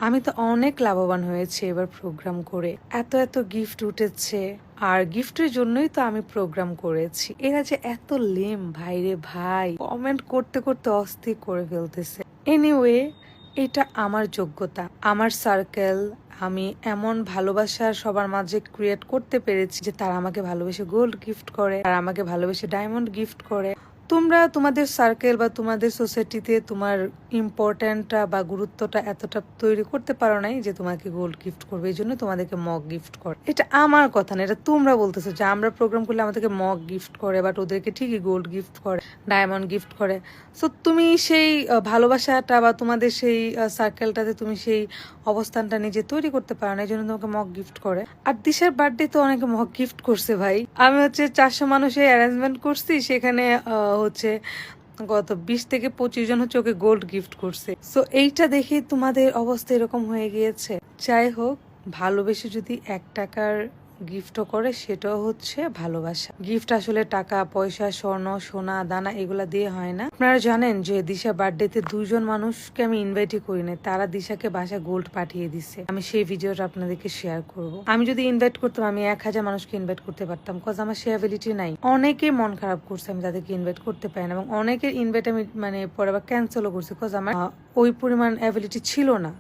আমি তো অনেক লাভবান হয়েছি এবার প্রোগ্রাম করে। এত এত গিফট উঠেছে, আর গিফটের জন্যই তো আমি প্রোগ্রাম করেছি। এরা যে এত লেম ভাইরে ভাই, কমেন্ট করতে করতে অস্থির করে ফেলতেছে। এনিওয়ে, এটা আমার যোগ্যতা, আমার সার্কেল। আমি এমন ভালোবাসা সবার মাঝে ক্রিয়েট করতে পেরেছি যে তারা আমাকে ভালোবেসে গোল্ড গিফট করে, আর আমাকে ভালোবেসে ডায়মন্ড গিফট করে। তোমরা তোমাদের সার্কেল বা তোমাদের সোসাইটিতে তোমার ইম্পর্ট্যান্টটা বা গুরুত্বটা এতটা তৈরি করতে পারো নাই যে তোমাকে গোল্ড গিফট করবে, এই জন্য তোমাদেরকে মগ গিফট করে। এটা আমার কথা না, এটা তোমরা বলতেছো যে আমরা প্রোগ্রাম করলে আমাদেরকে মগ গিফট করে, বাট ওদেরকে ঠিকই গোল্ড গিফট করে, ডায়মন্ড গিফট করে। সো তুমি সেই ভালোবাসাটা বা তোমাদের সেই সার্কেলটাতে তুমি সেই অবস্থানটা নিজে তৈরি করতে পারো না, এই জন্য তোমাকে মগ গিফট করে। আর দিশার বার্থডে তো অনেকে মগ গিফট করছে ভাই। আমি হচ্ছে 400 মানুষের অ্যারেঞ্জমেন্ট করছি, সেখানে হচ্ছে গত 20 থেকে 25 জন হচ্ছে ওকে গোল্ড গিফট করছে। সো এইটা দেখে তোমাদের অবস্থা এরকম হয়ে গিয়েছে। যাই হোক, ভালোবেসে যদি 1 টাকার গিফটও করে, সেটাও হচ্ছে ভালোবাসা। গিফট আসলে টাকা পয়সা, স্বর্ণ সোনা দানা এগুলা দিয়ে হয় না। আপনারা জানেন যে দিশা বার্থডেতে 2 জন মানুষকে আমি ইনভাইটই করি না, তারা দিশাকে বাসা গোল্ড পাঠিয়ে দিছে। আমি সেই ভিডিওটা আপনাদেরকে শেয়ার করব। আমি যদি ইনভাইট করতাম, আমি 1000 মানুষকে ইনভাইট করতে পারতাম, কজ আমার সে অ্যাবিলিটি নাই। অনেকে মন খারাপ করছে আমি তাদেরকে ইনভাইট করতে পারি না, এবং অনেকের ইনভাইট আমি পরে আবার ক্যান্সেলও করছি, কজ আমার ওই পরিমাণ অ্যাবিলিটি ছিল না।